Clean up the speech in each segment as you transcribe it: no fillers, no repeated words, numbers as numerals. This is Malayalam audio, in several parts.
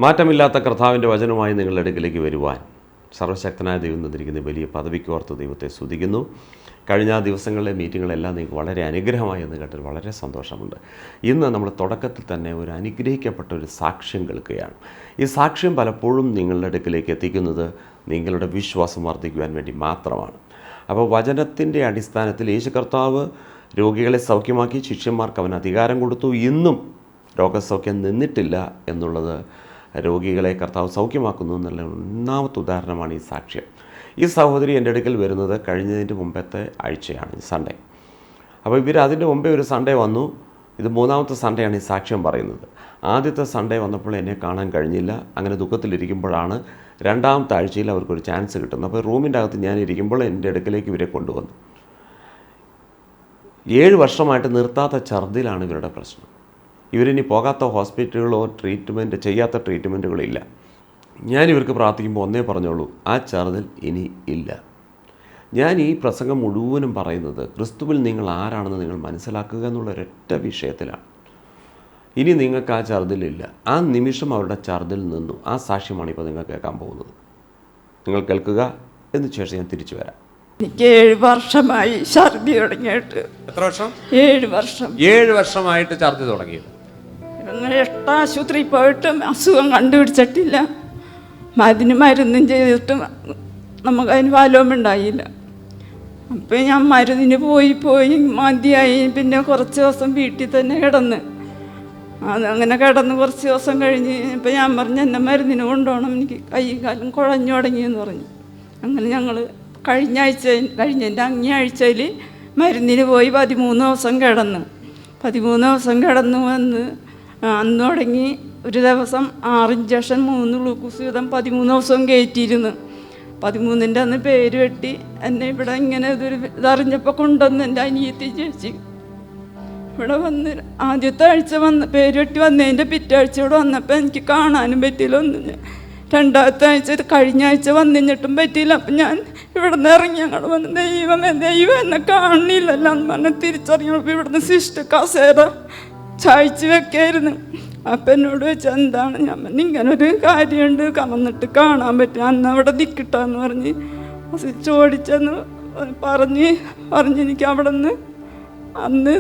മാറ്റമില്ലാത്ത കർത്താവിൻ്റെ വചനവുമായി നിങ്ങളുടെ അടുക്കിലേക്ക് വരുവാൻ സർവശക്തനായ ദൈവം തന്നിരിക്കുന്ന വലിയ പദവിക്ക് ഓർത്ത് ദൈവത്തെ സ്തുതിക്കുന്നു. കഴിഞ്ഞ ദിവസങ്ങളിലെ മീറ്റിങ്ങുകളെല്ലാം നിങ്ങൾക്ക് വളരെ അനുഗ്രഹമായി എന്ന് കേട്ടതിൽ വളരെ സന്തോഷമുണ്ട്. ഇന്ന് നമ്മൾ തുടക്കത്തിൽ തന്നെ ഒരു അനുഗ്രഹിക്കപ്പെട്ട ഒരു സാക്ഷ്യം കേൾക്കുകയാണ്. ഈ സാക്ഷ്യം പലപ്പോഴും നിങ്ങളുടെ അടുക്കിലേക്ക് എത്തിക്കുന്നത് നിങ്ങളുടെ വിശ്വാസം വർദ്ധിക്കുവാൻ വേണ്ടി മാത്രമാണ്. അപ്പോൾ വചനത്തിൻ്റെ അടിസ്ഥാനത്തിൽ യേശു കർത്താവ് രോഗികളെ സൗഖ്യമാക്കി, ശിഷ്യന്മാർക്ക് അവൻ അധികാരം കൊടുത്തു. ഇന്നും രോഗസൗഖ്യം നിന്നിട്ടില്ല എന്നുള്ളത് രോഗികളെ കർത്താവ് സൗഖ്യമാക്കുന്നു എന്നുള്ള ഒന്നാമത്തെ ഉദാഹരണമാണ് ഈ സാക്ഷ്യം. ഈ സഹോദരി എൻ്റെ അടുക്കൽ വരുന്നത് കഴിഞ്ഞതിൻ്റെ മുമ്പത്തെ ആഴ്ചയാണ്, സൺഡേ. അപ്പോൾ ഇവർ അതിൻ്റെ മുമ്പേ ഒരു സൺഡേ വന്നു. ഇത് മൂന്നാമത്തെ സൺഡേയാണ് ഈ സാക്ഷ്യം പറയുന്നത്. ആദ്യത്തെ സൺഡേ വന്നപ്പോൾ എന്നെ കാണാൻ കഴിഞ്ഞില്ല. അങ്ങനെ ദുഃഖത്തിലിരിക്കുമ്പോഴാണ് രണ്ടാമത്തെ ആഴ്ചയിൽ അവർക്കൊരു ചാൻസ് കിട്ടുന്നത്. അപ്പോൾ റൂമിൻ്റെ അകത്ത് ഞാൻ ഇരിക്കുമ്പോൾ എൻ്റെ അടുക്കലേക്ക് ഇവരെ കൊണ്ടുവന്നു. 7 വർഷമായിട്ട് നിർത്താത്ത ഛർദിലാണ് ഇവരുടെ പ്രശ്നം. ഇവരിനി പോകാത്ത ഹോസ്പിറ്റലുകളോ ചെയ്യാത്ത ട്രീറ്റ്മെൻറ്റുകളോ ഇല്ല. ഞാൻ ഇവർക്ക് പ്രാർത്ഥിക്കുമ്പോൾ ഒന്നേ പറഞ്ഞോളൂ, ആ ഛർദിൽ ഇനി ഇല്ല. ഞാൻ ഈ പ്രസംഗം മുഴുവനും പറയുന്നത് ക്രിസ്തുവിൽ നിങ്ങൾ ആരാണെന്ന് നിങ്ങൾ മനസ്സിലാക്കുക എന്നുള്ള ഒരൊറ്റ വിഷയത്തിലാണ്. ഇനി നിങ്ങൾക്ക് ആ ഛർദിലില്ല. ആ നിമിഷം അവരുടെ ഛർദിൽ നിന്നു. ആ സാക്ഷ്യമാണ് ഇപ്പോൾ നിങ്ങൾ കേൾക്കാൻ പോകുന്നത്. നിങ്ങൾ കേൾക്കുക, എന്ന് ശേഷം ഞാൻ തിരിച്ചു വരാം. എനിക്ക് 7 വർഷമായി ഛർദി തുടങ്ങിയിട്ട്. എത്ര വർഷം? 7 വർഷം. 7 വർഷമായിട്ട് ഛർദി തുടങ്ങിയത്. അങ്ങനെ 8 ആശുപത്രി പോയിട്ടും അസുഖം കണ്ടുപിടിച്ചിട്ടില്ല. മരുന്നും ചെയ്തിട്ടും നമുക്കതിന് ഫലവുമുണ്ടായില്ല. അപ്പം ഞാൻ മരുന്നിന് പോയി മതിയായി. പിന്നെ കുറച്ച് ദിവസം വീട്ടിൽ തന്നെ കിടന്ന് അങ്ങനെ കുറച്ച് ദിവസം കഴിഞ്ഞ് ഇപ്പം ഞാൻ പറഞ്ഞു എന്നെ മരുന്നിന് കൊണ്ടുപോകണം, എനിക്ക് കൈ കാലം കുഴഞ്ഞു തുടങ്ങിയെന്ന് പറഞ്ഞു. അങ്ങനെ ഞങ്ങൾ കഴിഞ്ഞതിൻ്റെ അങ്ങേ ആഴ്ചയിൽ മരുന്നിന് പോയി 13 ദിവസം കിടന്നു. 13 ദിവസം കിടന്നു വന്ന് അന്ന് തുടങ്ങി ഒരു ദിവസം 6 ഇഞ്ചക്ഷൻ 3 ഗ്ലൂക്കോസ് വീതം 13 ദിവസവും കയറ്റിയിരുന്നു. 13ൻ്റെ അന്ന് പേര് വെട്ടി എന്നെ ഇവിടെ ഇങ്ങനെ ഇതറിഞ്ഞപ്പോൾ കൊണ്ടുവന്ന് എൻ്റെ അനിയത്തി ചേച്ചി ഇവിടെ വന്ന് ആദ്യത്തെ ആഴ്ച പേര് വെട്ടി വന്നതിൻ്റെ പിറ്റേ ആഴ്ച ഇവിടെ വന്നപ്പോൾ എനിക്ക് കാണാനും പറ്റിയില്ല ഒന്നും. രണ്ടാമത്തെ ആഴ്ച കഴിഞ്ഞ ആഴ്ച വന്നിട്ടും പറ്റിയില്ല. അപ്പം ഞാൻ ഇവിടെ നിന്ന് ഇറങ്ങി ഞങ്ങൾ വന്ന് ദൈവം എന്നെ കാണില്ലല്ലോ എന്ന് പറഞ്ഞ് തിരിച്ചറിഞ്ഞപ്പോൾ ഇവിടുന്ന് സിസ്റ്റർ കസേര ചായച്ച് വെക്കായിരുന്നു. അപ്പം എന്നോട് വെച്ചാൽ എന്താണ്? ഞാൻ പറഞ്ഞു ഇങ്ങനൊരു കാര്യമുണ്ട്, വന്നിട്ട് കാണാൻ പറ്റും, അന്ന് അവിടെ നിൽക്കിട്ടാന്ന് പറഞ്ഞ് ചോദിച്ചെന്ന് പറഞ്ഞ് എനിക്ക് അവിടെ നിന്ന് അന്ന്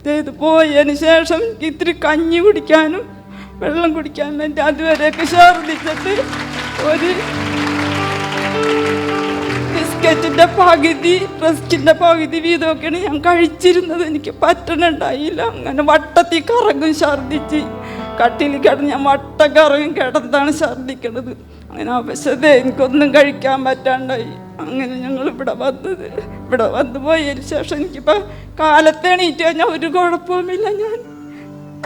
ചെയ്ത് പോയതിന് ശേഷം ഇത്തിരി കഞ്ഞി കുടിക്കാനും വെള്ളം കുടിക്കാൻ വേണ്ടി അതുവരെയൊക്കെ ഛർദ്ദിച്ചിട്ട് ഒരു ബിസ്ക്കറ്റിൻ്റെ പകുതി റസ്കിൻ്റെ പകുതി വീതമൊക്കെയാണ് ഞാൻ കഴിച്ചിരുന്നത്. എനിക്ക് പറ്റണുണ്ടായില്ല. അങ്ങനെ വട്ടത്തിൽ കറങ്ങും ഛർദ്ദിച്ച് കട്ടിൽ കിടന്ന് ഞാൻ വട്ടം കറങ്ങും കിടന്നാണ് ഛർദ്ദിക്കണത്. അങ്ങനെ അവശത എനിക്കൊന്നും കഴിക്കാൻ പറ്റാണ്ടായി. അങ്ങനെ ഞങ്ങൾ ഇവിടെ വന്ന് പോയതിന് ശേഷം എനിക്കിപ്പോൾ കാലത്ത് എണീറ്റ് കഴിഞ്ഞാൽ ഒരു കുഴപ്പവുമില്ല. ഞാൻ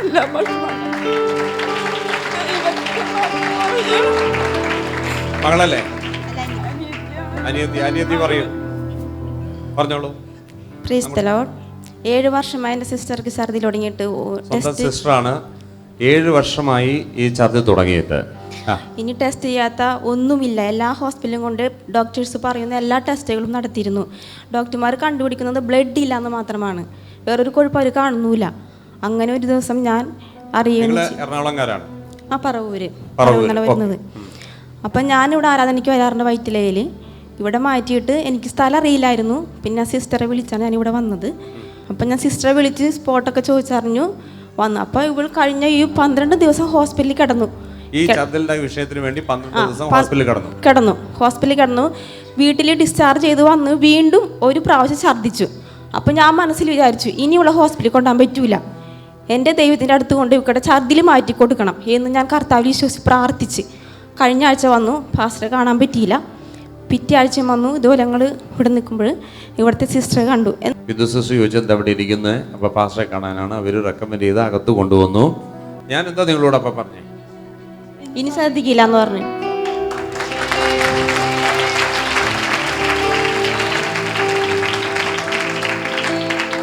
എല്ലാ ഭക്ഷണം മകളല്ലേ? അനിയത്തി പറയൂ, പറഞ്ഞോളൂ. Praise the Lord. 7 വർഷമായി എൻ്റെ സിസ്റ്റർക്ക് ഛർദി തുടങ്ങിയിട്ട്. സിസ്റ്ററാണ് 7 വർഷമായി ഈ ഛർദി തുടങ്ങിയിട്ട്. ഇനി ടെസ്റ്റ് ചെയ്യാത്ത ഒന്നുമില്ല. എല്ലാ ഹോസ്പിറ്റലും കൊണ്ട് ഡോക്ടേഴ്സ് പറയുന്ന എല്ലാ ടെസ്റ്റുകളും നടത്തിയിരുന്നു. ഡോക്ടർമാർ കണ്ടുപിടിക്കുന്നത് ബ്ലഡ് ഇല്ല എന്ന് മാത്രമാണ്, വേറൊരു കുഴപ്പം അവർ കാണുന്നില്ല. അങ്ങനെ ഒരു ദിവസം ഞാൻ എറണാകുളംകാരാണ്, പറവൂര് വരുന്നത്. അപ്പം ഞാനിവിടെ ആരാധനയ്ക്ക് വരാറുണ്ട് വൈറ്റിലയിൽ. ഇവിടെ മാറ്റിയിട്ട് എനിക്ക് സ്ഥലം അറിയില്ലായിരുന്നു. പിന്നെ സിസ്റ്ററെ വിളിച്ചാണ് ഞാനിവിടെ വന്നത്. അപ്പം ഞാൻ സിസ്റ്ററെ വിളിച്ച് സ്പോട്ടൊക്കെ ചോദിച്ചറിഞ്ഞു വന്നു. അപ്പോൾ ഇവൾ കഴിഞ്ഞ ഈ 12 ദിവസം ഹോസ്പിറ്റലിൽ കിടന്നു. ഈ ഛർദിയുടെ വിഷയത്തിന് വേണ്ടി 12 ദിവസം ഹോസ്പിറ്റലിൽ കിടന്നു. വീട്ടിൽ ഡിസ്ചാർജ് ചെയ്ത് വന്ന് വീണ്ടും ഒരു പ്രാവശ്യം ഛർദ്ദിച്ചു. അപ്പം ഞാൻ മനസ്സിൽ വിചാരിച്ചു ഇനിയുള്ള ഹോസ്പിറ്റലിൽ കൊണ്ടുപോകാൻ പറ്റൂല, എൻ്റെ ദൈവത്തിൻ്റെ അടുത്ത് കൊണ്ട് ഇവിടെ ഛർദിൽ മാറ്റി കൊടുക്കണം എന്ന് ഞാൻ കർത്താവിൽ വിശ്വസിച്ച് പ്രാർത്ഥിച്ച്. കഴിഞ്ഞ ആഴ്ച വന്നു, പാസ്റ്ററെ കാണാൻ പറ്റിയില്ല. പിറ്റേ ആഴ്ച വന്നു. ഇതുപോലെ ഞങ്ങൾ ഇവിടെ നിൽക്കുമ്പോൾ ഇവിടുത്തെ സിസ്റ്ററെ കണ്ടു. സിസ്റ്റർ ചോദിച്ചത് അവിടെ ഇരിക്കുന്നത്. അപ്പോൾ പാസ്റ്ററെ കാണാനാണ് അവർ റെക്കമെൻഡ് ചെയ്ത് അകത്ത് കൊണ്ടുവന്നു. ഞാൻ എന്താ നിങ്ങളോട് അപ്പം പറഞ്ഞേ, ഇനി ശ്രദ്ധിക്കില്ല എന്ന് പറഞ്ഞു.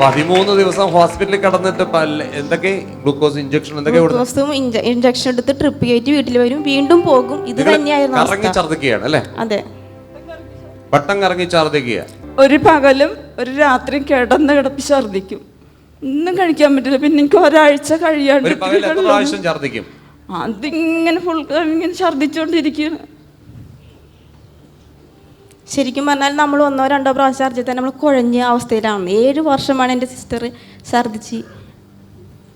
പതിമൂന്ന് ദിവസം ഹോസ്പിറ്റലിൽ കിടന്നിട്ട് എന്തൊക്കെ ഗ്ലൂക്കോസ് ഇഞ്ചക്ഷൻ ഇഞ്ചക്ഷൻ എടുത്ത് ട്രിപ്പ് കയറ്റി വീട്ടിൽ വരും, വീണ്ടും പോകും. ഇത് തന്നെയായിരുന്നു. കറങ്ങി ഛർദ്ദിക്കുകയാണ് അല്ലേ? അതെ, വട്ടം കറങ്ങി ഛർദ്ദിക്കുക. ഒരു പകലും ഒരു രാത്രി കിടപ്പ് ഛർദ്ദിക്കും. ഒന്നും കഴിക്കാൻ പറ്റില്ല. പിന്നെ എനിക്ക് ഒരാഴ്ച കഴിയാണ്ട് ഛർദ്ദിക്കും. അതിങ്ങനെ ഫുൾ ഇങ്ങനെ ഛർദ്ദിച്ചുകൊണ്ടിരിക്കുകയാണ്. ശരിക്കും പറഞ്ഞാൽ നമ്മൾ 1-2 പ്രാവശ്യം ഛർദ്ദിച്ചാൽ നമ്മൾ കുഴഞ്ഞ അവസ്ഥയിലാണ്. 7 വർഷമാണ് എൻ്റെ സിസ്റ്റർ ഛർദ്ദിച്ച്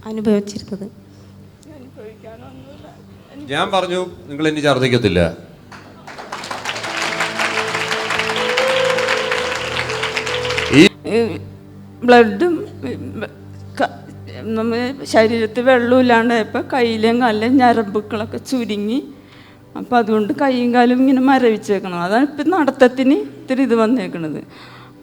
അനുഭവിച്ചിരുന്നത്. ഞാൻ പറഞ്ഞു നിങ്ങൾ ഇനി ഛർദ്ദിക്കത്തില്ല. ബ്ലഡും നമ്മൾ ശരീരത്തിൽ വെള്ളമില്ലാണ്ടായപ്പോൾ കയ്യിലും കാലിലും ഞരമ്പുകളൊക്കെ ചുരുങ്ങി. അപ്പം അതുകൊണ്ട് കൈയും കാലും ഇങ്ങനെ മരവിച്ചേക്കണം. അതാണ് ഇപ്പം നടത്തത്തിന് ഇത്തിരി ഇത് വന്നേക്കണത്.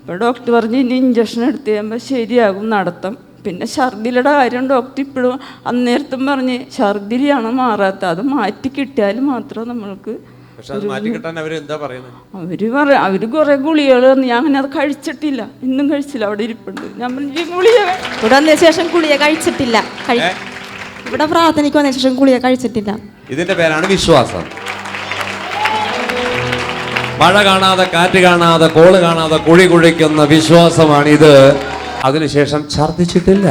അപ്പോൾ ഡോക്ടർ പറഞ്ഞ് ഇനി ഇഞ്ചക്ഷൻ എടുത്ത് കഴിയുമ്പോൾ ശരിയാകും നടത്തം. പിന്നെ ഛർദിലയുടെ കാര്യം ഡോക്ടർ ഇപ്പോഴും അന്നേരത്തും പറഞ്ഞ് ഛർദിലാണ് മാറാത്ത, അത് മാറ്റി കിട്ടിയാൽ മാത്രം നമ്മൾക്ക്. അവര് കുറെ ഗുളികൾ ഞാൻ അങ്ങനെ അത് കഴിച്ചിട്ടില്ല, ഇന്നും കഴിച്ചില്ല, അവിടെ ഇരിപ്പുണ്ട്. ഞാൻ പറഞ്ഞു ഗുളിക ഇവിടെ വന്നതിന് ശേഷം ഗുളിക കഴിച്ചിട്ടില്ല. ഇവിടെ പ്രാർത്ഥനയ്ക്ക് വന്നതിന് ശേഷം ഗുളിക കഴിച്ചിട്ടില്ല. ഇതിന്റെ പേരാണ് വിശ്വാസം. മഴ കാണാതെ, കാറ്റ് കാണാതെ, കോള് കാണാതെ കുഴി കുഴിക്കുന്ന വിശ്വാസമാണിത്. അതിനുശേഷം ഛർദിച്ചിട്ടില്ല.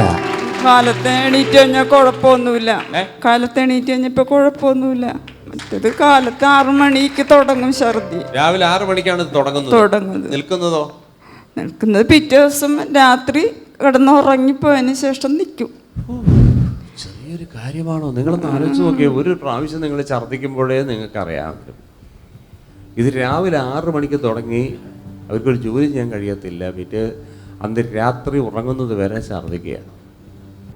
കാലത്ത് എണീറ്റ് കഴിഞ്ഞാൽ കുഴപ്പമൊന്നുമില്ല. കാലത്ത് എണീറ്റ് കഴിഞ്ഞപ്പോ കുഴപ്പമൊന്നുമില്ല. മറ്റത് കാലത്ത് 6 മണിക്ക് തുടങ്ങും ഛർദി. രാവിലെ 6 മണിക്കാണ് തുടങ്ങുന്നത്. നിൽക്കുന്നത് പിറ്റേ ദിവസം രാത്രി കിടന്നുറങ്ങിപ്പോയതിന് ശേഷം നിൽക്കും. ചെറിയൊരു കാര്യമാണോ? നിങ്ങളൊന്ന് ആലോചിച്ച് നോക്കിയേ. ഒരു പ്രാവശ്യം നിങ്ങൾ ഛർദ്ദിക്കുമ്പോഴേ നിങ്ങൾക്കറിയാം. ഇത് രാവിലെ 6 മണിക്ക് തുടങ്ങി അവർക്കൊരു ജോലി ചെയ്യാൻ കഴിയത്തില്ല. പിറ്റേ അന്ന് രാത്രി ഉറങ്ങുന്നത് വരെ ഛർദ്ദിക്കുകയാണ്.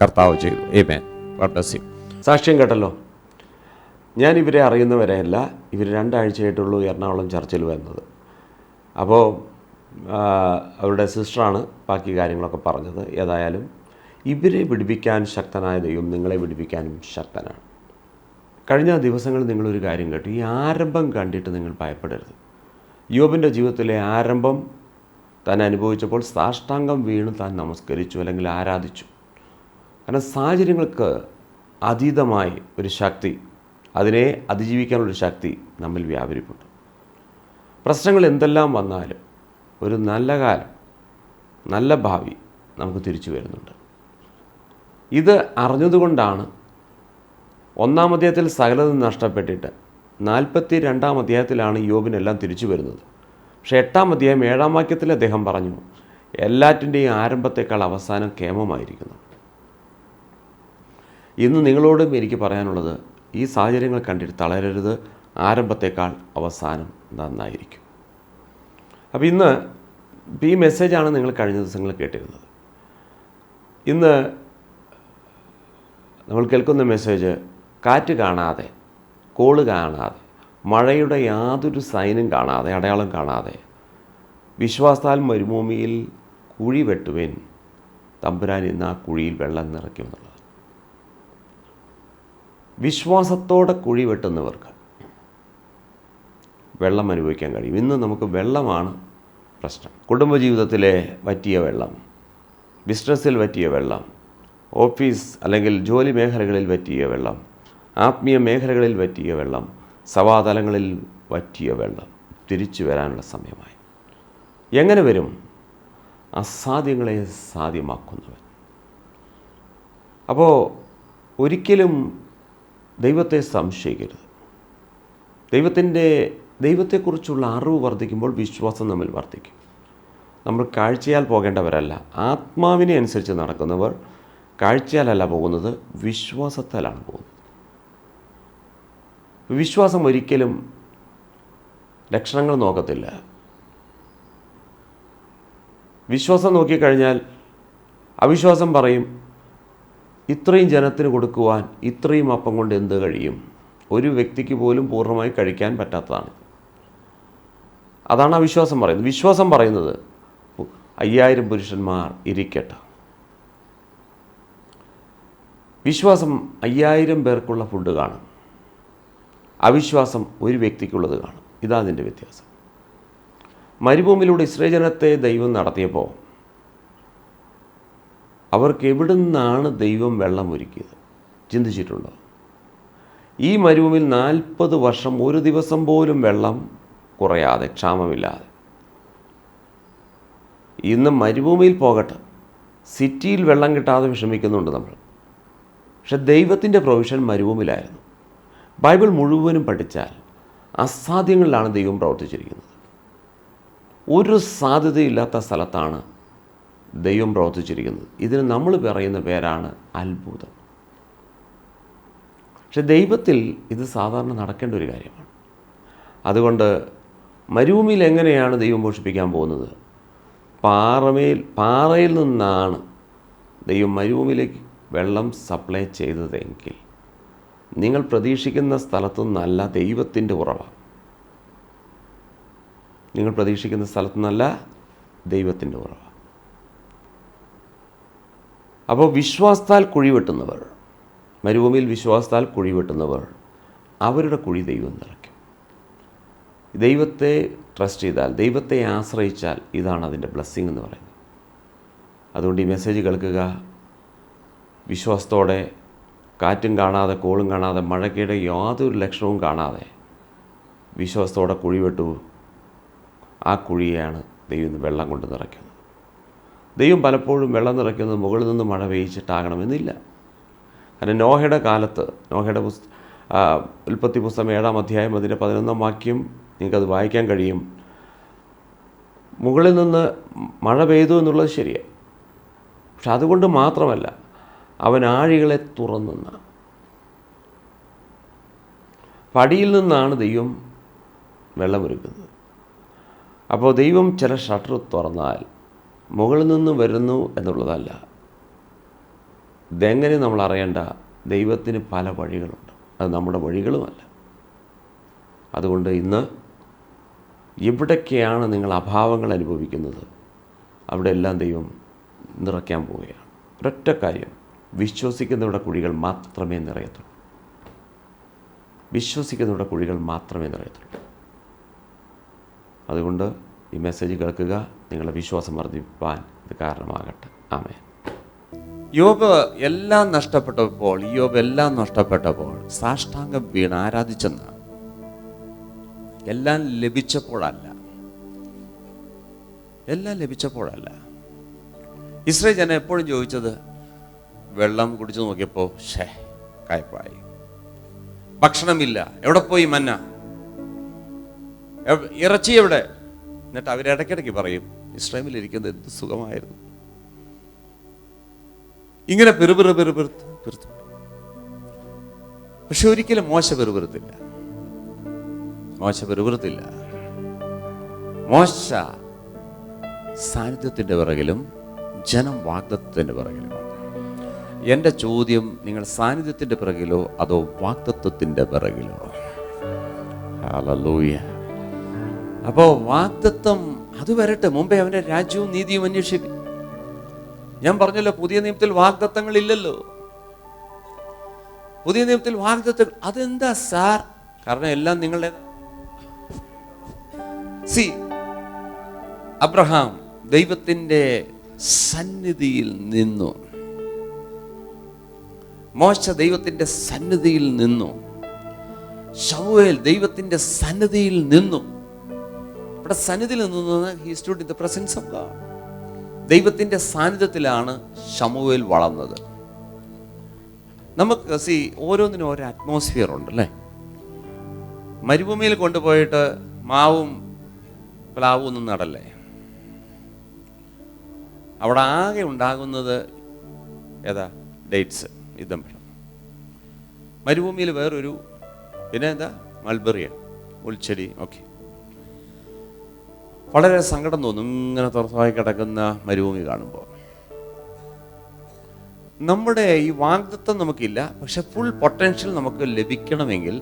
കർത്താവ് ചെയ്തു. ആമേൻ. God bless you. സാക്ഷ്യം കേട്ടല്ലോ. ഞാൻ ഇവരെ അറിയുന്നവരെയല്ല, ഇവർ 2 ആഴ്ചയായിട്ടുള്ളൂ എറണാകുളം ചർച്ചിൽ വരുന്നത്. അപ്പോൾ അവരുടെ സിസ്റ്ററാണ് ബാക്കി കാര്യങ്ങളൊക്കെ പറഞ്ഞത്. ഏതായാലും ഇവരെ വിടുവിക്കാൻ ശക്തനായ ദൈവം നിങ്ങളെ വിടുവിക്കാനും ശക്തനാണ്. കഴിഞ്ഞ ദിവസങ്ങളിൽ നിങ്ങളൊരു കാര്യം കേട്ടു. ഈ ആരംഭം കണ്ടിട്ട് നിങ്ങൾ ഭയപ്പെടരുത്. യോബിൻ്റെ ജീവിതത്തിലെ ആരംഭം താൻ അനുഭവിച്ചപ്പോൾ സാഷ്ടാംഗം വീണ് താൻ നമസ്കരിച്ചു, അല്ലെങ്കിൽ ആരാധിച്ചു. കാരണം സാഹചര്യങ്ങൾക്ക് അതീതമായി ഒരു ശക്തി, അതിനെ അതിജീവിക്കാനുള്ളൊരു ശക്തി നമ്മിൽ വ്യാപരിപ്പെട്ടു. പ്രശ്നങ്ങൾ എന്തെല്ലാം വന്നാലും ഒരു നല്ല കാലം, നല്ല ഭാവി നമുക്ക് തിരിച്ചു വരുന്നുണ്ട്. ഇത് അറിഞ്ഞതുകൊണ്ടാണ് 1-ാം അധ്യായത്തിൽ സകലതും നഷ്ടപ്പെട്ടിട്ട് 42-ാം അധ്യായത്തിലാണ് യോബിനെല്ലാം തിരിച്ചു വരുന്നത്. പക്ഷേ 8-ാം അധ്യായം 7-ാം വാക്യത്തിൽ അദ്ദേഹം പറഞ്ഞു, എല്ലാറ്റിൻ്റെയും ആരംഭത്തേക്കാൾ അവസാനം ക്ഷേമമായിരിക്കുന്നു. ഇന്ന് നിങ്ങളോടും എനിക്ക് പറയാനുള്ളത്, ഈ സാഹചര്യങ്ങൾ കണ്ടിട്ട് തളരരുത്. ആരംഭത്തേക്കാൾ അവസാനം നന്നായിരിക്കും. അപ്പോൾ ഇന്ന് ഈ മെസ്സേജാണ് നിങ്ങൾ കഴിഞ്ഞ ദിവസങ്ങളിൽ കേട്ടിരുന്നത്. ഇന്ന് നമ്മൾ കേൾക്കുന്ന മെസ്സേജ് കാറ്റ് കാണാതെ, കോള് കാണാതെ, മഴയുടെ യാതൊരു സൈനും കാണാതെ, അടയാളം കാണാതെ വിശ്വാസത്താൽ മരുഭൂമിയിൽ കുഴി വെട്ടുവേൻ, തമ്പുരാൻ ഇന്ന് ആ കുഴിയിൽ വെള്ളം നിറയ്ക്കുമെന്നുള്ളത്. വിശ്വാസത്തോടെ കുഴി വെട്ടുന്നവർക്ക് വെള്ളം അനുഭവിക്കാൻ കഴിയും. ഇന്ന് നമുക്ക് വെള്ളമാണ് പ്രശ്നം. കുടുംബജീവിതത്തിലെ വറ്റിയ വെള്ളം, ബിസിനസ്സിൽ വറ്റിയ വെള്ളം, ഓഫീസ് അല്ലെങ്കിൽ ജോലി മേഖലകളിൽ വറ്റിയ വെള്ളം, ആത്മീയ മേഖലകളിൽ വറ്റിയ വെള്ളം, സഭാതലങ്ങളിൽ വറ്റിയ വെള്ളം തിരിച്ചു വരാനുള്ള സമയമായി. എങ്ങനെ വരും? അസാധ്യങ്ങളെ സാധ്യമാക്കുന്നവൻ. അപ്പോൾ ഒരിക്കലും ദൈവത്തെ സംശയിക്കരുത്. ദൈവത്തെക്കുറിച്ചുള്ള അറിവ് വർദ്ധിക്കുമ്പോൾ വിശ്വാസം നമ്മിൽ വർദ്ധിക്കും. നമ്മൾ കാഴ്ചയാൽ പോകേണ്ടവരല്ല, ആത്മാവിനെ അനുസരിച്ച് നടക്കുന്നവർ കാഴ്ചയാലല്ല പോകുന്നത്, വിശ്വാസത്താലാണ് പോകുന്നത്. വിശ്വാസം ഒരിക്കലും ലക്ഷണങ്ങൾ നോക്കത്തില്ല. വിശ്വാസം നോക്കിക്കഴിഞ്ഞാൽ അവിശ്വാസം പറയും, ഇത്രയും ജനത്തിന് കൊടുക്കുവാൻ ഇത്രയും അപ്പം കൊണ്ട് എന്ത് കഴിയും? ഒരു വ്യക്തിക്ക് പോലും പൂർണ്ണമായി കഴിക്കാൻ പറ്റാത്തതാണ്. അതാണ് അവിശ്വാസം പറയുന്നത്. വിശ്വാസം പറയുന്നത് 5000 പുരുഷന്മാർ ഇരിക്കട്ടെ. വിശ്വാസം 5000 പേർക്കുള്ള ഫുഡ് കാണും, അവിശ്വാസം ഒരു വ്യക്തിക്കുള്ളത് കാണും. ഇതാ അതിൻ്റെ വ്യത്യാസം. മരുഭൂമിയിലൂടെ ഇസ്രായേൽ ജനത്തെ ദൈവം നടത്തിയപ്പോൾ അവർക്ക് എവിടുന്നാണ് ദൈവം വെള്ളം ഒരുക്കിയത്? ചിന്തിച്ചിട്ടുണ്ടോ? ഈ മരുഭൂമിയിൽ 40 വർഷം ഒരു ദിവസം പോലും വെള്ളം കുറയാതെ, ക്ഷാമമില്ലാതെ. ഇന്ന് മരുഭൂമിയിൽ പോകട്ടെ, സിറ്റിയിൽ വെള്ളം കിട്ടാതെ വിഷമിക്കുന്നുണ്ട് നമ്മൾ. പക്ഷെ ദൈവത്തിൻ്റെ പ്രൊവിഷൻ മരുഭൂമിയിലായിരുന്നു. ബൈബിൾ മുഴുവനും പഠിച്ചാൽ അസാധ്യങ്ങളിലാണ് ദൈവം പ്രവർത്തിച്ചിരിക്കുന്നത്. ഒരു സാധ്യതയില്ലാത്ത സ്ഥലത്താണ് ദൈവം പ്രവർത്തിച്ചിരിക്കുന്നത്. ഇതിന് നമ്മൾ പറയുന്ന പേരാണ് അത്ഭുതം. പക്ഷെ ദൈവത്തിൽ ഇത് സാധാരണ നടക്കേണ്ട ഒരു കാര്യമാണ്. അതുകൊണ്ട് മരുഭൂമിയിൽ എങ്ങനെയാണ് ദൈവം പോഷിപ്പിക്കാൻ പോകുന്നത്? പാറയിൽ നിന്നാണ് ദൈവം മരുഭൂമിയിലേക്ക് വെള്ളം സപ്ലൈ ചെയ്തതെങ്കിൽ നിങ്ങൾ പ്രതീക്ഷിക്കുന്ന സ്ഥലത്തു നിന്നല്ല ദൈവത്തിൻ്റെ ഉറവ. നിങ്ങൾ പ്രതീക്ഷിക്കുന്ന സ്ഥലത്തു നിന്നല്ല ദൈവത്തിൻ്റെ ഉറവ. അപ്പോൾ വിശ്വാസത്താൽ കുഴിവെട്ടുന്നവർ, മരുഭൂമിയിൽ വിശ്വാസത്താൽ കുഴിവെട്ടുന്നവർ, അവരുടെ കുഴി ദൈവം നിറയ്ക്കും. ദൈവത്തെ ട്രസ്റ്റ് ചെയ്താൽ, ദൈവത്തെ ആശ്രയിച്ചാൽ ഇതാണ് അതിൻ്റെ ബ്ലെസ്സിങ് എന്ന് പറയുന്നത്. അതുകൊണ്ട് ഈ മെസ്സേജ് കേൾക്കുക, വിശ്വാസത്തോടെ, കാറ്റും കാണാതെ, കോളും കാണാതെ, മഴയ്ക്കിടെ യാതൊരു ലക്ഷണവും കാണാതെ വിശ്വാസത്തോടെ കുഴിവെട്ടു. ആ കുഴിയാണ് ദൈവം വെള്ളം കൊണ്ട് നിറയ്ക്കുന്നത്. ദൈവം പലപ്പോഴും വെള്ളം നിറയ്ക്കുന്നത് മുകളിൽ നിന്ന് മഴ പെയ്യിച്ചിട്ടാകണമെന്നില്ല. കാരണം നോഹയുടെ കാലത്ത്, നോഹയുടെ ഉൽപ്പത്തി പുസ്തകം 7-ാം അധ്യായം അതിൻ്റെ 11-ാം വാക്യം നിങ്ങൾക്കത് വായിക്കാൻ കഴിയും. മുകളിൽ നിന്ന് മഴ പെയ്തു എന്നുള്ളത് ശരിയാണ്. പക്ഷെ അതുകൊണ്ട് മാത്രമല്ല, അവൻ ആഴികളെ തുറന്നുന്ന പടിയിൽ നിന്നാണ് ദൈവം വെള്ളമൊരുക്കുന്നത്. അപ്പോൾ ദൈവം ചില ഷട്ടർ തുറന്നാൽ മുകളിൽ നിന്ന് വരുന്നു എന്നുള്ളതല്ല. ഇതെങ്ങനെ നമ്മൾ അറിയേണ്ട? ദൈവത്തിന് പല വഴികളുണ്ട്, അത് നമ്മുടെ വഴികളുമല്ല. അതുകൊണ്ട് ഇന്ന് എവിടൊക്കെയാണ് നിങ്ങൾ അഭാവങ്ങൾ അനുഭവിക്കുന്നത്, അവിടെ എല്ലാം ദൈവം നിറയ്ക്കാൻ പോവുകയാണ്. ഒരൊറ്റ കാര്യം, വിശ്വസിക്കുന്നവരുടെ കുഴികൾ മാത്രമേ നിറയത്തുള്ളൂ. വിശ്വസിക്കുന്നവരുടെ കുഴികൾ മാത്രമേ നിറയത്തുള്ളൂ. അതുകൊണ്ട് ഈ മെസ്സേജ് കേൾക്കുക, നിങ്ങളുടെ വിശ്വാസം വർദ്ധിപ്പാൻ ഇത് കാരണമാകട്ടെ. ആമേൻ. യോബ് എല്ലാം നഷ്ടപ്പെട്ടപ്പോൾ സാഷ്ടാംഗം വീണ് ആരാധിച്ചെന്നാണ്. എല്ലാം ലഭിച്ചപ്പോഴല്ല. ഇസ്രായേൽ ജനം എപ്പോഴും ചോദിച്ചത്, വെള്ളം കുടിച്ചു നോക്കിയപ്പോൾ കയ്പായി, ഭക്ഷണമില്ല, എവിടെ പോയി മന്ന, ഇറച്ചി എവിടെ? എന്നിട്ട് അവരിടയ്ക്കിടയ്ക്ക് പറയും, ഇസ്രായേലിരിക്കുന്നത് എന്ത് സുഖമായിരുന്നു. ഇങ്ങനെ പെറുപെറുത്ത്. പക്ഷെ ഒരിക്കലും മോശ പെറുപെറുത്തില്ല. മോശ സാന്നിധ്യത്തിൻ്റെ പിറകിലും ജനം വാഗ്ദത്തത്തിൻ്റെ പിറകിലുമാണ്. എൻ്റെ ചോദ്യം, നിങ്ങൾ സാന്നിധ്യത്തിൻ്റെ പിറകിലോ അതോ വാഗ്ദത്തത്തിൻ്റെ പിറകിലോ? ഹല്ലേലൂയ. അപ്പോൾ വാഗ്ദത്തം അത് വരട്ടെ, മുമ്പേ അവൻ്റെ രാജ്യവും നീതിയും അന്വേഷിക്കും. ഞാൻ പറഞ്ഞല്ലോ, പുതിയ നിയമത്തിൽ വാഗ്ദത്തങ്ങളില്ലല്ലോ. പുതിയ നിയമത്തിൽ വാഗ്ദത്തങ്ങൾ അതെന്താ സാർ? കാരണം എല്ലാം നിങ്ങളുടെ അബ്രഹാം ദൈവത്തിൻ്റെ സന്നിധിയിൽ നിന്നു, മോശ ദൈവത്തിൻ്റെ സന്നിധിയിൽ നിന്നു, ശമൂവേൽ ദൈവത്തിൻ്റെ സന്നിധിയിൽ നിന്നു. ഇവിടെ സന്നിധിയിൽ നിന്നു, he stood in the presence of God. ദൈവത്തിൻ്റെ സാന്നിധ്യത്തിലാണ് ശമൂവേൽ വളർന്നത്. നമുക്ക് ഓരോന്നിനും ഓരോ അറ്റ്മോസ്ഫിയർ ഉണ്ട് അല്ലേ? മരുഭൂമിയിൽ കൊണ്ടുപോയിട്ട് മാവും പ്ലാവും ഒന്നും നടല്ലേ. അവിടെ ആകെ ഉണ്ടാകുന്നത് ഏതാ? ഡേറ്റ്സ്, ഇതമ്പഴം. മരുഭൂമിയിൽ വേറൊരു, പിന്നെ എന്താ? മൾബറിയാണ്, മുൾച്ചെടി. ഓക്കെ, വളരെ സങ്കടം തോന്നും ഇങ്ങനെ തുറസായി കിടക്കുന്ന മരുഭൂമി കാണുമ്പോൾ. നമ്മുടെ ഈ വാഗ്ദത്തം നമുക്കില്ല, പക്ഷെ ഫുൾ പൊട്ടൻഷ്യൽ നമുക്ക് ലഭിക്കണമെങ്കിൽ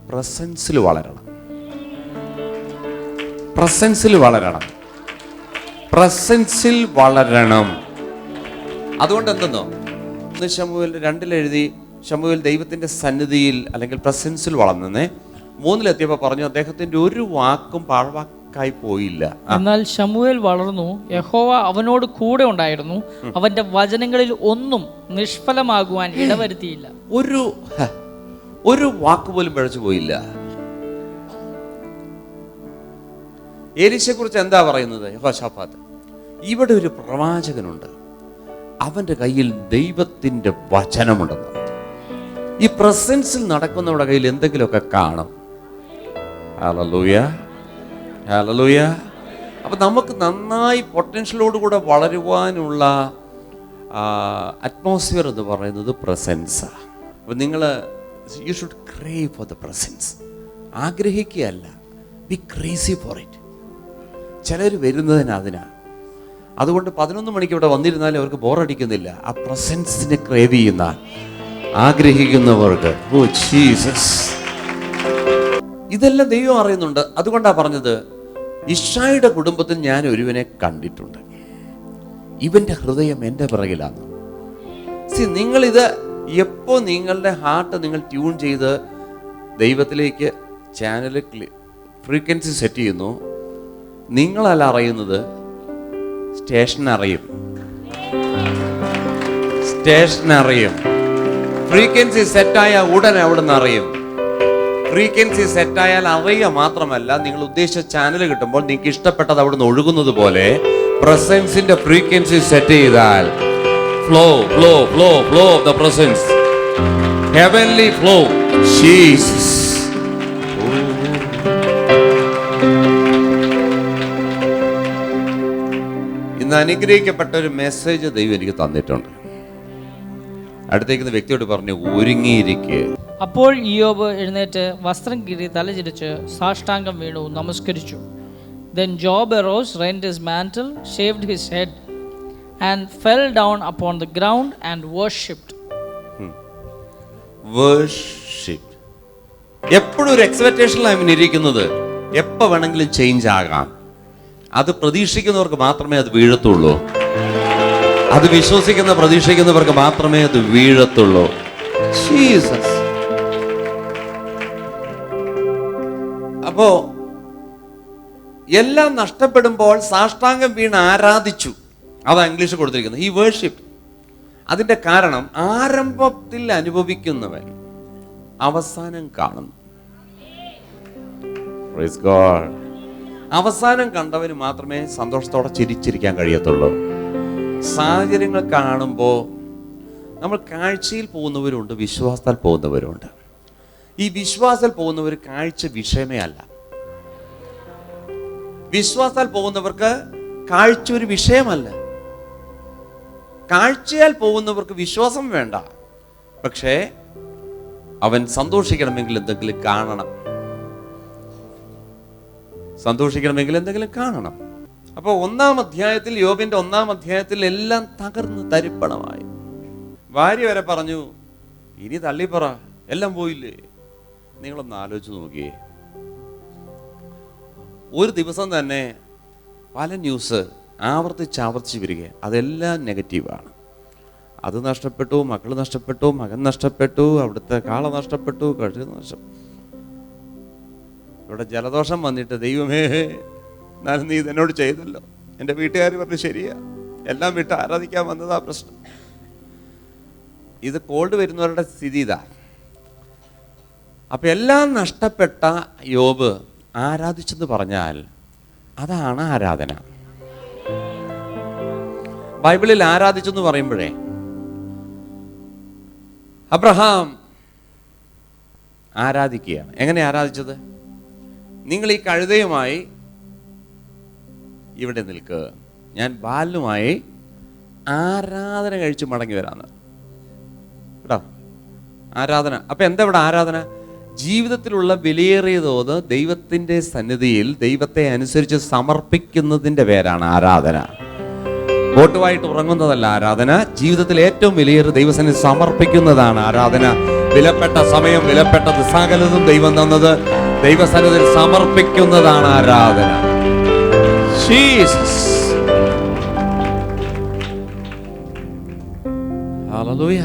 പ്രസൻസിൽ വളരണം. അതുകൊണ്ട് എന്തെന്നോ, ശമൂവേൽ 2 എഴുതി, ശമൂവേൽ ദൈവത്തിന്റെ സന്നിധിയിൽ അല്ലെങ്കിൽ പ്രസൻസിൽ വളർന്നേ. 3 പറഞ്ഞു, അദ്ദേഹത്തിന്റെ ഒരു വാക്കും പാഴ്വാക്കായി പോയില്ല. എന്നാൽ ശമൂവേൽ വളർന്നു, യഹോവ അവനോട് കൂടെ ഉണ്ടായിരുന്നു, അവന്റെ വചനങ്ങളിൽ ഒന്നും നിഷ്ഫലമാകുവാൻ ഇടവരുത്തിയില്ല. ഒരു വാക്ക് പോലും പിഴച്ചു പോയില്ല. ഏലീശയെ കുറിച്ച് എന്താ പറയുന്നത്? യഹോശാഫാത്ത്, ഇവിടെ ഒരു പ്രവാചകനുണ്ട്, അവന്റെ കയ്യിൽ ദൈവത്തിന്റെ വചനമുണ്ടെന്ന്. ഈ പ്രസൻസിൽ നടക്കുന്നവരുടെ കയ്യിൽ എന്തെങ്കിലുമൊക്കെ കാണും. Hallelujah, hallelujah. അപ്പം നമുക്ക് നന്നായി പൊട്ടൻഷ്യലോടുകൂടെ വളരുവാനുള്ള അറ്റ്മോസ്ഫിയർ എന്ന് പറയുന്നത് പ്രസൻസാണ്. അപ്പം നിങ്ങൾ you should crave for the presence. ആഗ്രഹിക്കുകയല്ല, ബി ക്രേസി ഫോർ ഇറ്റ്. ചിലർ വരുന്നതിന് അതിനാണ്. അതുകൊണ്ട് 11 മണിക്ക് ഇവിടെ വന്നിരുന്നാലും അവർക്ക് ബോറടിക്കുന്നില്ല. ആ പ്രസൻസിനെ ക്രേവ് ചെയ്യുന്ന ആഗ്രഹിക്കുന്നവർക്ക്. ഓ ജീസസ്, ഇതെല്ലാം ദൈവം അറിയുന്നുണ്ട്. അതുകൊണ്ടാണ് പറഞ്ഞത്, ഇശ്ശായിയുടെ കുടുംബത്തിൽ ഞാൻ ഒരുവനെ കണ്ടിട്ടുണ്ട്, ഇവന്റെ ഹൃദയം എൻ്റെ പിറകിലാണ്. നിങ്ങളിത് എപ്പോൾ നിങ്ങളുടെ ഹാർട്ട് നിങ്ങൾ ട്യൂൺ ചെയ്ത് ദൈവത്തിലേക്ക് ചാനൽ ഫ്രീക്വൻസി സെറ്റ് ചെയ്യുന്നു, നിങ്ങളല്ല അറിയുന്നത്, സ്റ്റേഷൻ അറിയും. സ്റ്റേഷൻ അറിയും. ഫ്രീക്വൻസി സെറ്റായ ഉടനെ അവിടെ നിന്ന് അറിയും. ഫ്രീക്വൻസി സെറ്റായാൽ അറിയുക മാത്രമല്ല, നിങ്ങൾ ഉദ്ദേശിച്ച ചാനൽ കിട്ടുമ്പോൾ നിങ്ങൾക്ക് ഇഷ്ടപ്പെട്ടത് അവിടെ നിന്ന് ഒഴുകുന്നത് പോലെ പ്രസൻസിന്റെ ഫ്രീക്വൻസി സെറ്റ് ചെയ്താൽ flow flow flow flow of the presence, heavenly flow. Jesus, ഇന്ന് അനുഗ്രഹിക്കപ്പെട്ട ഒരു മെസ്സേജ് ദൈവം എനിക്ക് തന്നിട്ടുണ്ട്. അടുത്തേക്കുന്ന വ്യക്തിയോട് പറഞ്ഞു, ഒരുങ്ങിയിരിക്കുക. അപ്പോൾ ഇയ്യോബ് എഴുന്നേറ്റ് വസ്ത്രം കീറി തലചിരിച്ച് സാഷ്ടാംഗം വീണു നമസ്കരിച്ചു. Then Job arose, rent his mantle, shaved his head, and fell down upon the ground and worshipped. Worship. എപ്പോഴും ഒരു എക്സ്പെക്ടേഷനിലാണ് ഇരിക്കുന്നത്. എപ്പോൾ വേണമെങ്കിലും ചേഞ്ച് ആകാം. അത് പ്രതീക്ഷിക്കുന്നവർക്ക് മാത്രമേ അത് വീഴത്തുള്ളൂ. അത് പ്രതീക്ഷിക്കുന്നവർക്ക് മാത്രമേ അത് വീഴത്തുള്ളൂ. ജീസസ്. അപ്പോ എല്ലാം നഷ്ടപ്പെടുമ്പോൾ സാഷ്ടാംഗം വീണ് ആരാധിച്ചു. അതാ ഇംഗ്ലീഷ് കൊടുത്തിരിക്കുന്നത്, ഈ വേർഷിപ്പ്. അതിന്റെ കാരണം ആരംഭത്തിൽ അനുഭവിക്കുന്നവൻ അവസാനം കാണുന്നു. Praise God. അവസാനം കണ്ടവന് മാത്രമേ സന്തോഷത്തോടെ ചിരിച്ചിരിക്കാൻ കഴിയത്തുള്ളൂ. സാഹചര്യങ്ങൾ കാണുമ്പോൾ നമ്മൾ കാഴ്ചയിൽ പോകുന്നവരുണ്ട്, വിശ്വാസത്താൽ പോകുന്നവരുണ്ട്. ഈ വിശ്വാസത്തിൽ പോകുന്നവർ കാഴ്ച വിഷയമേ അല്ല. വിശ്വാസത്താൽ പോകുന്നവർക്ക് കാഴ്ച ഒരു വിഷയമല്ല. കാഴ്ചയാൽ പോകുന്നവർക്ക് വിശ്വാസം വേണ്ട. പക്ഷേ അവൻ സന്തോഷിക്കണമെങ്കിൽ എന്തെങ്കിലും കാണണം. സന്തോഷിക്കണമെങ്കിൽ എന്തെങ്കിലും കാണണം. അപ്പോൾ 1-ാം അധ്യായത്തിൽ, യോബിന്റെ 1-ാം അധ്യായത്തിൽ എല്ലാം തകർന്ന് തരിപ്പണമായി. ഭാര്യ വരെ പറഞ്ഞു, ഇനി തള്ളിപ്പറ, എല്ലാം പോയില്ലേ. നിങ്ങളൊന്ന് ആലോചിച്ച് നോക്കിയേ. ഒരു ദിവസം തന്നെ പല ന്യൂസ് ആവർത്തിച്ച് വരിക, അതെല്ലാം നെഗറ്റീവാണ്. അത് നഷ്ടപ്പെട്ടു, മക്കൾ നഷ്ടപ്പെട്ടു, മകൻ നഷ്ടപ്പെട്ടു, അവിടുത്തെ കാള നഷ്ടപ്പെട്ടു, കഴുത നഷ്ടപ്പെട്ടു. ഇവിടെ ജലദോഷം വന്നിട്ട്, ദൈവമേ എന്നാലും നീ ഇതെന്നോട് ചെയ്തല്ലോ. എൻ്റെ വീട്ടുകാർ പറഞ്ഞു, ശരിയാ, എല്ലാം വിട്ട് ആരാധിക്കാൻ വന്നതാ പ്രശ്നം. ഇത് കോൾഡ് വരുന്നവരുടെ സ്ഥിതി ഇതാ. അപ്പൊ എല്ലാം നഷ്ടപ്പെട്ട യോബ് ആരാധിച്ചെന്ന് പറഞ്ഞാൽ അതാണ് ആരാധന. ബൈബിളിൽ ആരാധിച്ചെന്ന് പറയുമ്പോഴേ, അബ്രഹാം ആരാധിക്കുകയാണ്. എങ്ങനെ ആരാധിച്ചത്? നിങ്ങൾ ഈ കഴുതയുമായി ഇവിടെ നിൽക്കുക, ഞാൻ ബാലുമായി ആരാധന കഴിച്ച് മടങ്ങി വരാന്ന് കേട്ടോ. ആരാധന. അപ്പൊ എന്താ ഇവിടെ ആരാധന? ജീവിതത്തിലുള്ള വിലയേറിയ തോത് ദൈവത്തിന്റെ സന്നിധിയിൽ ദൈവത്തെ അനുസരിച്ച് സമർപ്പിക്കുന്നതിന്റെ പേരാണ് ആരാധന. വോട്ടുമായിട്ട് ഉറങ്ങുന്നതല്ല ആരാധന. ജീവിതത്തിൽ ഏറ്റവും വിലയേറിയ ദൈവസന്നിധി സമർപ്പിക്കുന്നതാണ് ആരാധന. വിലപ്പെട്ട സമയം, വിലപ്പെട്ടത് സകലതും ദൈവം തന്നത് ദൈവസന്നിധിയിൽ സമർപ്പിക്കുന്നതാണ് ആരാധന. ജീസസ്. ഹല്ലേലൂയ.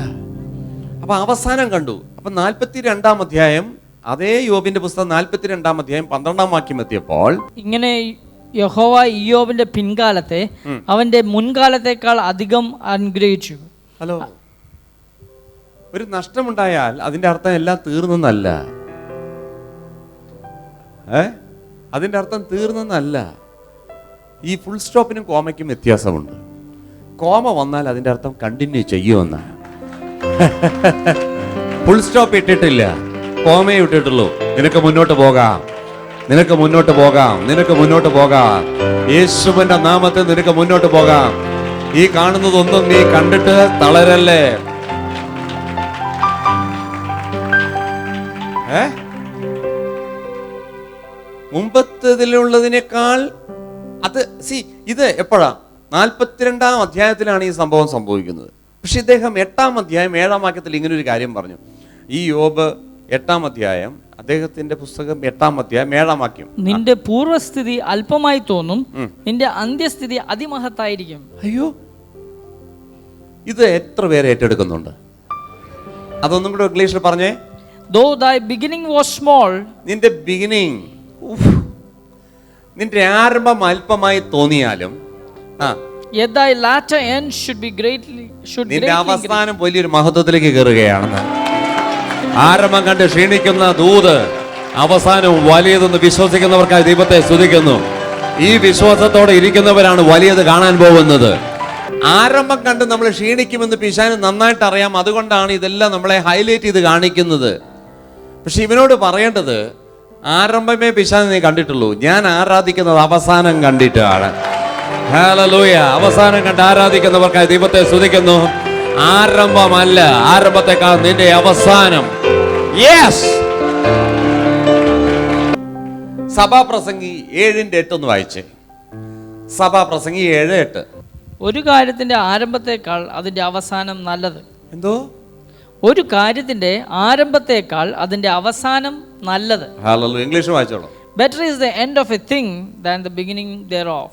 അപ്പൊ അവസാനം കണ്ടു. അപ്പൊ 42-ാം അധ്യായം, അതേ യോബിന്റെ പുസ്തകം 42-ാം അധ്യായം 12-ാം വാക്യം എത്തിയപ്പോൾ, ഇങ്ങനെ യഹോവ ഇയ്യോബിന്റെ പിൻകാലത്തെ അവന്റെ മുൻകാലത്തെക്കാൾ അധികം അനുഗ്രഹിച്ചു. ഹലോ, ഒരു നഷ്ടമുണ്ടായാൽ അതിന്റെ അർത്ഥം എല്ലാം തീർന്നെന്നല്ല. അതിന്റെ അർത്ഥം തീർന്നെന്നല്ല. ഈ ഫുൾ സ്റ്റോപ്പിനും കോമയ്ക്കും വ്യത്യാസമുണ്ട്. കോമ വന്നാൽ അതിന്റെ അർത്ഥം കണ്ടിന്യൂ ചെയ്യുമെന്നാണ്. ഫുൾ സ്റ്റോപ്പ് ഇട്ടിട്ടില്ല, കോമയെ ഇട്ടിട്ടുള്ളൂ. നിനക്ക് മുന്നോട്ട് പോകാം, നിനക്ക് മുന്നോട്ട് പോകാം, നിനക്ക് മുന്നോട്ട് പോകാം. യേശുവിന്റെ നാമത്തിൽ നിനക്ക് മുന്നോട്ട് പോകാം. ഈ കാണുന്നതൊന്നും നീ കണ്ടിട്ട് തളരല്ലേ. മുമ്പത്തേതിലുള്ളതിനേക്കാൾ അത് ഇത് എപ്പോഴാ? 42-ാം അധ്യായത്തിലാണ് ഈ സംഭവം സംഭവിക്കുന്നത്. പക്ഷെ ഇദ്ദേഹം 8-ാം അധ്യായം 7-ാം വാക്യത്തിൽ ഇങ്ങനെ ഒരു കാര്യം പറഞ്ഞു. ഈ യോബ് 8-ാം അധ്യായം, അദ്ദേഹത്തിന്റെ പുസ്തകം 8-ാം അധ്യായം 7-ാം വാക്യം. നിന്റെ പൂർവ്വസ്ഥിതി അല്പമായി തോന്നും, നിന്റെ അന്ത്യസ്ഥിതി അതിമഹത്തായിരിക്കും. അയ്യോ, ഇത് എത്ര പേര് ഏറ്റെടുക്കുന്നുണ്ട്? അതൊന്നും കൂടെ ഇംഗ്ലീഷിൽ പറഞ്ഞേ. Though thy beginning was small, നിന്റെ ബിഗിനിങ്, നിന്റെ ആരംഭം അല്പമായി തോന്നിയാലും yet thy latter end should നിന്റെ അവസാനം വലിയൊരു മഹത്വത്തിലേക്ക് കയറുകയാണെന്ന്. ആരംഭം കണ്ട് ക്ഷീണിക്കുന്ന ദൂത് അവസാനവും വലിയതെന്ന് വിശ്വസിക്കുന്നവർക്കായി ദൈവത്തെ സ്തുതിക്കുന്നു. ഈ വിശ്വാസത്തോടെ ഇരിക്കുന്നവരാണ് വലിയത് കാണാൻ പോകുന്നത്. ആരംഭം കണ്ട് നമ്മൾ ക്ഷീണിക്കുമെന്ന് പിശാചിന് നന്നായിട്ട് അറിയാം. അതുകൊണ്ടാണ് ഇതെല്ലാം നമ്മളെ ഹൈലൈറ്റ് ചെയ്ത് കാണിക്കുന്നത്. പക്ഷെ ഇവനോട് പറയേണ്ടത്, ആരംഭമേ പിശാചിനെ നീ കണ്ടിട്ടുള്ളൂ, ഞാൻ ആരാധിക്കുന്നത് അവസാനം കണ്ടിട്ടാണ്. ഹല്ലേലൂയ. അവസാനം കണ്ട് ആരാധിക്കുന്നവർക്കായി ദൈവത്തെ സ്തുതിക്കുന്നു. ആരംഭമല്ല, ആരംഭത്തെക്കാൾ നിന്റെ അവസാനം. യെസ്. സഭാപ്രസംഗി 7:8 ഒന്ന് വായിച്ചേ. സഭാപ്രസംഗി 7:8. ഒരു കാര്യത്തിന്റെ ആരംഭത്തെക്കാൾ അതിന്റെ അവസാനം നല്ലത്. എന്തോ? ഒരു കാര്യത്തിന്റെ ആരംഭത്തെക്കാൾ അതിന്റെ അവസാനം നല്ലത്. ഹല്ലേലൂയ. ഇംഗ്ലീഷ് വായിച്ചോളൂ. Better is the end of a thing than the beginning thereof.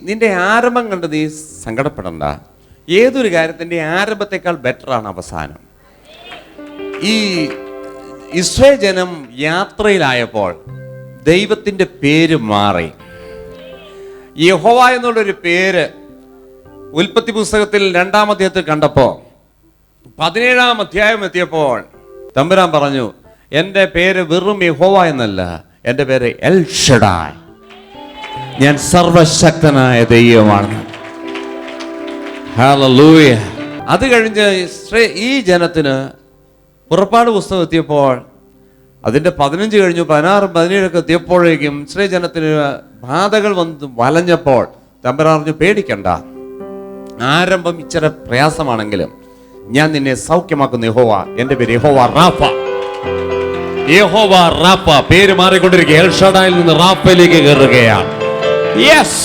നിന്റെ ആരംഭം കണ്ട് നീ സങ്കടപ്പെടണ്ട. ഏതൊരു കാര്യത്തിന്റെ ആരംഭത്തെക്കാൾ ബെറ്ററാണ് അവസാനം. ഈ ഇസ്രായേൽ ജനം യാത്രയിലായപ്പോൾ ദൈവത്തിന്റെ പേര് മാറി. യഹോവ എന്നുള്ളൊരു പേര് ഉൽപ്പത്തി പുസ്തകത്തിൽ 2-ാം അധ്യായത്തിൽ കണ്ടപ്പോ 17-ാം അധ്യായം എത്തിയപ്പോൾ തമ്പുരാൻ പറഞ്ഞു, എൻ്റെ പേര് വെറും യഹോവ എന്നല്ല, എൻ്റെ പേര് എൽ ഷഡായ്, ഞാൻ സർവശക്തനായ ദൈവമാണ്. ഹല്ലേലൂയ. അത് കഴിഞ്ഞ് ഈ ജനത്തിന് പുറപ്പാട് പുസ്തകം എത്തിയപ്പോൾ അതിൻ്റെ 15 കഴിഞ്ഞു, 16, 17 എത്തിയപ്പോഴേക്കും ഇസ്രായേൽ ജനത്തിന് ബാധകൾ വന്ന് വലഞ്ഞപ്പോൾ തമ്പുരാൻ പറഞ്ഞു, പേടിക്കണ്ട, ആരംഭം ഇച്ചിരി പ്രയാസമാണെങ്കിലും ഞാൻ നിന്നെ സൗഖ്യമാക്കുന്ന യഹോവ, എൻ്റെ പേര് യഹോവ റാഫ. യഹോവ റാഫ പേര് മാറിക്കൊണ്ടിരിക്കുക. എൽ ഷഡായിൽ നിന്ന് റാഫയിലേക്ക് കയറുകയാണ്. യെസ്.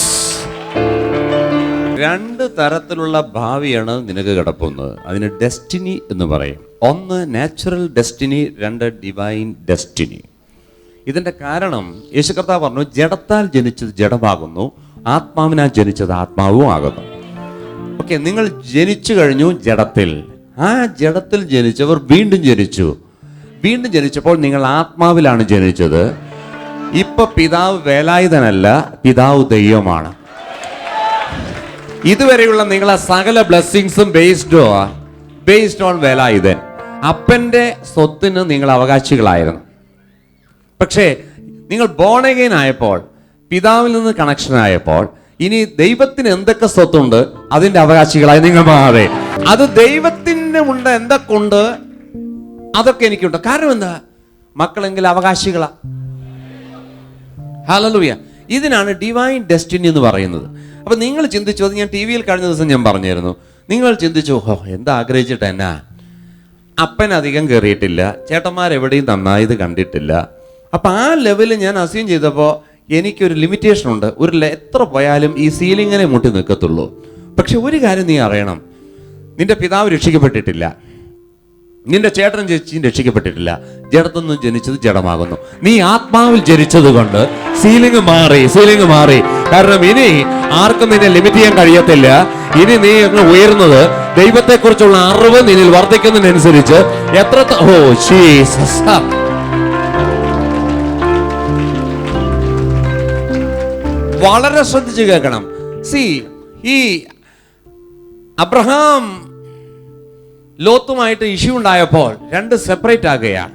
2 തരത്തിലുള്ള ഭാവിയാണ് നിനക്ക് കിടക്കുന്നത്. അതിന് ഡെസ്റ്റിനി എന്ന് പറയും. ഒന്ന് നാച്ചുറൽ ഡെസ്റ്റിനി, 2 ഡിവൈൻ ഡെസ്റ്റിനി. ഇതിന്റെ കാരണം യേശു കർത്താവ് പറഞ്ഞു, ജഡത്താൽ ജനിച്ചത് ജഡമാകുന്നു, ആത്മാവിനാൽ ജനിച്ചത് ആത്മാവും ആകുന്നു. ഓക്കെ, നിങ്ങൾ ജനിച്ചു കഴിഞ്ഞു ജഡത്തിൽ. ആ ജഡത്തിൽ ജനിച്ചവർ വീണ്ടും ജനിച്ചു. വീണ്ടും ജനിച്ചപ്പോൾ നിങ്ങൾ ആത്മാവിലാണ് ജനിച്ചത്. ഇപ്പൊ പിതാവ് വേലായുധനല്ല, പിതാവ് ദൈവമാണ്. ഇതുവരെയുള്ള നിങ്ങളെ സകല ബ്ലെസ്സിങ്സും ബേസ്ഡ് ഓൺ വേലായുധൻ. അപ്പന്റെ സ്വത്തിന് നിങ്ങൾ അവകാശികളായിരുന്നു. പക്ഷേ നിങ്ങൾ ബോൺ അഗൈൻ ആയപ്പോൾ, പിതാവിൽ നിന്ന് കണക്ഷൻ ആയപ്പോൾ, ഇനി ദൈവത്തിന് എന്തൊക്കെ സ്വത്തുണ്ട് അതിന്റെ അവകാശികളായി നിങ്ങൾ മാറി. അത് ദൈവത്തിന് ഉണ്ട്, എന്തൊക്കെ ഉണ്ട് അതൊക്കെ എനിക്കുണ്ട്. കാരണം എന്താ? മക്കളെങ്കിൽ അവകാശികളാ. ഹല്ലേലൂയ. ഇതിനാണ് ഡിവൈൻ ഡെസ്റ്റിനി എന്ന് പറയുന്നത്. അപ്പൊ നിങ്ങൾ ചിന്തിച്ചു, അത് ഞാൻ TV-യിൽ കഴിഞ്ഞ ദിവസം ഞാൻ പറഞ്ഞിരുന്നു. നിങ്ങൾ ചിന്തിച്ചു, എന്താ ആഗ്രഹിച്ചിട്ട് എന്നാ, അപ്പൻ അധികം കയറിയിട്ടില്ല, ചേട്ടന്മാരെവിടെയും നന്നായത് കണ്ടിട്ടില്ല. അപ്പൊ ആ ലെവലിൽ ഞാൻ അസ്യൂം ചെയ്തപ്പോൾ എനിക്കൊരു ലിമിറ്റേഷൻ ഉണ്ട്. എത്ര പോയാലും ഈ സീലിങ്ങിനെ മുട്ടി നിൽക്കത്തുള്ളൂ. പക്ഷെ ഒരു കാര്യം നീ അറിയണം, നിന്റെ പിതാവ് രക്ഷിക്കപ്പെട്ടിട്ടില്ല, നിന്റെ ചേട്ടൻ ചേച്ചിയും രക്ഷിക്കപ്പെട്ടിട്ടില്ല. ജഡത്തൊന്നും ജനിച്ചത് ജഡമാകുന്നു. നീ ആത്മാവിൽ ജനിച്ചത് കൊണ്ട് സീലിംഗ് മാറി. കാരണം ഇനി ആർക്കും നിന്നെ ലിമിറ്റ് ചെയ്യാൻ കഴിയത്തില്ല. ഇനി നീ അങ്ങ് ഉയരുന്നത് ദൈവത്തെക്കുറിച്ചുള്ള അറിവ് നിന്നിൽ വർദ്ധിക്കുന്നതിനനുസരിച്ച് വളരെ ശ്രദ്ധിച്ച് കേൾക്കണം. ഈ അബ്രഹാം ലോത്തുമായിട്ട് ഇഷ്യൂ ഉണ്ടായപ്പോൾ 2 സെപ്പറേറ്റ് ആകുകയാണ്.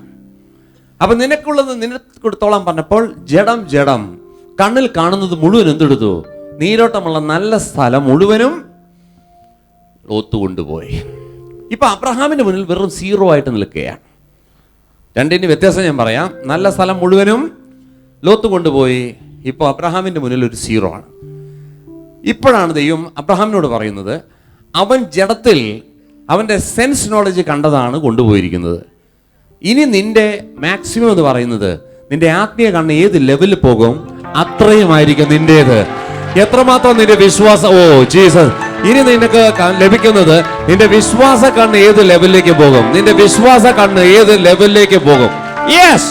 അപ്പൊ നിനക്കുള്ളത് നിനക്കെടുത്തോളം പറഞ്ഞപ്പോൾ ജഡം കണ്ണിൽ കാണുന്നത് മുഴുവൻ എന്തെടുത്തു? നീരോട്ടമുള്ള നല്ല സ്ഥലം മുഴുവനും ലോത്ത് കൊണ്ടുപോയി. ഇപ്പൊ അബ്രഹാമിന്റെ മുന്നിൽ വെറും 0 ആയിട്ട് നിൽക്കുകയാണ്. രണ്ടിന് വ്യത്യാസം ഞാൻ പറയാം. നല്ല സ്ഥലം മുഴുവനും ലോത്ത് കൊണ്ടുപോയി. ഇപ്പോൾ അബ്രഹാമിൻ്റെ മുന്നിൽ ഒരു 0 ആണ്. ഇപ്പോഴാണ് ദൈവം അബ്രഹാമിനോട് പറയുന്നത്, അവൻ ജഡത്തിൽ അവൻ്റെ സെൻസ് നോളജ് കണ്ടതാണ് കൊണ്ടുപോയിരിക്കുന്നത്. ഇനി നിന്റെ മാക്സിമം എന്ന് പറയുന്നത്, നിന്റെ ആത്മീയ കണ്ണ് ഏത് ലെവലിൽ പോകും അത്രയുമായിരിക്കും നിന്റേത്. എത്രമാത്രം നിന്റെ വിശ്വാസം, ഓ ജീസസ്, ഇനി നിനക്ക് ലഭിക്കുന്നത് നിന്റെ വിശ്വാസ കണ്ണ് ഏത് ലെവലിലേക്ക് പോകും, നിന്റെ വിശ്വാസ കണ്ണ് ഏത് ലെവലിലേക്ക് പോകും. യെസ്,